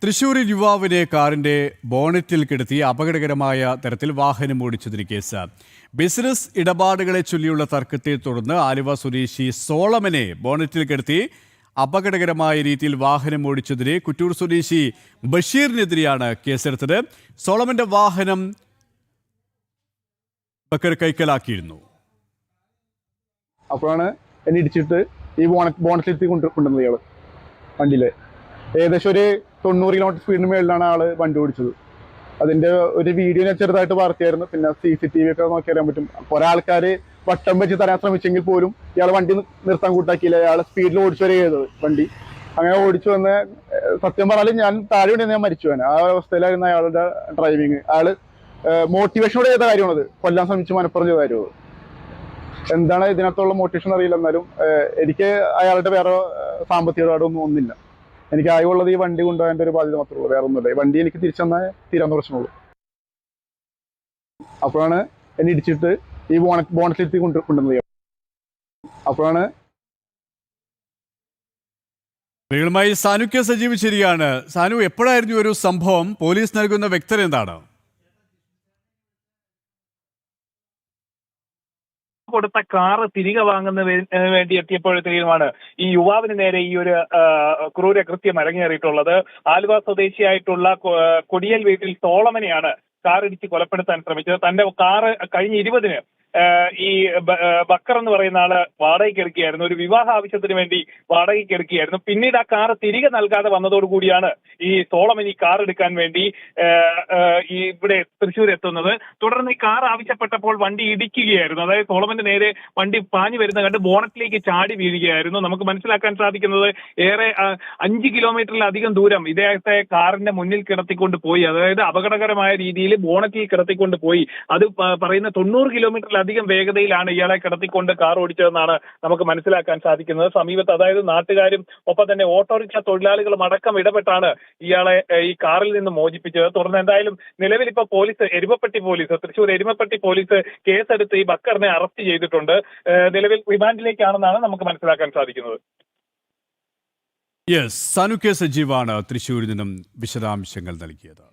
തൃശൂരിൽ യുവാവിനെ കാറിന്റെ ബോണറ്റിൽ കിടത്തി അപകടകരമായ തരത്തിൽ വാഹനം ഓടിച്ചതിന് കേസ്. ബിസിനസ് ഇടപാടുകളെ ചൊല്ലിയുള്ള തർക്കത്തെ തുടർന്ന് ആലുവ സ്വദേശി സോളമനെ ബോണറ്റിൽ കിടത്തി അപകടകരമായ രീതിയിൽ വാഹനം ഓടിച്ചതിന് കുറ്റൂർ സ്വദേശി ബഷീറിനെതിരെയാണ് കേസെടുത്തത്. സോളമന്റെ വാഹനം ബക്കർ കൈക്കലാക്കിയിരുന്നു. അപ്പോഴാണ് എന്നെ ഇടിച്ചിട്ട് ഈ ബോണറ്റിലെത്തി കൊണ്ടുവന്നത് ഇയാള് വണ്ടിയില്. ഏകദേശം ഒരു 90 കിലോമീറ്റർ സ്പീഡിന് മേളിലാണ് ആള് വണ്ടി ഓടിച്ചത്. അതിന്റെ ഒരു വീഡിയോ ഞാൻ ചെറുതായിട്ട് വാർത്തയായിരുന്നു. പിന്നെ CCTV ഒക്കെ നോക്കി അറിയാൻ പറ്റും. കുറെ ആൾക്കാര് വട്ടം വെച്ച് തരാൻ ശ്രമിച്ചെങ്കിൽ പോലും ഇയാൾ വണ്ടി നിർത്താൻ കൂട്ടാക്കിയില്ല. അയാൾ സ്പീഡിൽ ഓടിച്ചു വരെ ചെയ്തത് വണ്ടി. അങ്ങനെ ഓടിച്ചു വന്ന് സത്യം പറഞ്ഞാൽ ഞാൻ താഴെ വേണ്ടി ഞാൻ മരിച്ചു പോകാൻ. ആ അവസ്ഥയിലായിരുന്നു അയാളുടെ ഡ്രൈവിങ്. അയാള് മോട്ടിവേഷനോടെ ചെയ്ത കാര്യമാണത്. കൊല്ലാൻ ശ്രമിച്ച് മനപ്പുറം ചെയ്ത കാര്യമാണ്. എന്താണ് ഇതിനകത്തുള്ള മോട്ടിവേഷൻ അറിയില്ല. എന്നാലും എനിക്ക് അയാളുടെ വേറെ സാമ്പത്തിക ഇടപാടൊന്നും ഒന്നുമില്ല. എനിക്ക് ആയുള്ളത് ഈ വണ്ടി കൊണ്ടുപോകാൻ ഒരു ബാധ്യത മാത്രമേ ഉള്ളൂ, വേറെ ഒന്നുമില്ല. ഈ വണ്ടി എനിക്ക് തിരിച്ചെന്നാൽ തീരാവുന്ന പ്രശ്നമുള്ളൂ. അപ്പോഴാണ് എന്നെ ഇടിച്ചിട്ട് ഈ ബോണറ്റിലെത്തി കൊണ്ടുവന്നത്. അപ്പോഴാണ് സാനു കെ സജീവ് ശരിയാണ്. സാനു, എപ്പോഴായിരുന്നു ഒരു സംഭവം? പോലീസ് നൽകുന്ന വ്യക്തത എന്താണ്? കൊടുത്ത കാറ് തിരികെ വാങ്ങുന്നതിന് വേണ്ടി എത്തിയപ്പോഴത്തേക്കുമാണ് ഈ യുവാവിന് നേരെ ഈ ഒരു ക്രൂരകൃത്യം അരങ്ങേറിയിട്ടുള്ളത്. ആലുവ സ്വദേശിയായിട്ടുള്ള കൊടിയൽ വീട്ടിൽ സോളമനെയാണ് കാറിടിച്ച് കൊലപ്പെടുത്താൻ ശ്രമിച്ചത്. തന്റെ കാറ് കഴിഞ്ഞ 20-ന് ഈ ബക്കർ എന്ന് പറയുന്ന ആള് വാടകയ്ക്ക് എടുക്കുകയായിരുന്നു. ഒരു വിവാഹ ആവശ്യത്തിന് വേണ്ടി വാടകയ്ക്ക് എടുക്കുകയായിരുന്നു. പിന്നീട് ആ കാറ് തിരികെ നൽകാതെ വന്നതോടുകൂടിയാണ് ഈ സോളമൻ ഈ കാർ എടുക്കാൻ വേണ്ടി ഈ ഇവിടെ തൃശ്ശൂർ എത്തുന്നത്. തുടർന്ന് ഈ കാർ ആവശ്യപ്പെട്ടപ്പോൾ വണ്ടി ഇടിക്കുകയായിരുന്നു. അതായത് സോളമന്റെ നേരെ വണ്ടി പാഞ്ഞു വരുന്ന കണ്ട് ബോണറ്റിലേക്ക് ചാടി വീഴുകയായിരുന്നു. നമുക്ക് മനസ്സിലാക്കാൻ സാധിക്കുന്നത് ഏറെ 5 കിലോമീറ്ററിലധികം ദൂരം ഇദ്ദേഹത്തെ കാറിന്റെ മുന്നിൽ കിടത്തിക്കൊണ്ട് പോയി. അതായത് അപകടകരമായ രീതിയിൽ ബോണറ്റിൽ കിടത്തിക്കൊണ്ട് പോയി. അത് പറയുന്ന 90 കിലോമീറ്ററിലധികം വേഗതയിലാണ് ഇയാളെ കിടത്തിക്കൊണ്ട് കാർ ഓടിച്ചതെന്നാണ് നമുക്ക് മനസ്സിലാക്കാൻ സാധിക്കുന്നത്. സമീപത്ത് അതായത് നാട്ടുകാരും ഒപ്പം തന്നെ ഓട്ടോറിക്ഷ തൊഴിലാളികളും അടക്കം ഇടപെട്ടാണ് ഇയാളെ ഈ കാറിൽ നിന്ന് മോചിപ്പിച്ചത്. തുടർന്ന് എന്തായാലും നിലവിൽ ഇപ്പോൾ തൃശ്ശൂർ എരുമപ്പെട്ടി പോലീസ് കേസെടുത്ത് ഈ ബക്കറിനെ അറസ്റ്റ് ചെയ്തിട്ടുണ്ട്. നിലവിൽ റിമാൻഡിലേക്കാണെന്നാണ് നമുക്ക് മനസ്സിലാക്കാൻ സാധിക്കുന്നത്. സാനു കെ സജീവാണ് തൃശ്ശൂരിൽ നിന്നും വിശദാംശങ്ങൾ നൽകിയത്.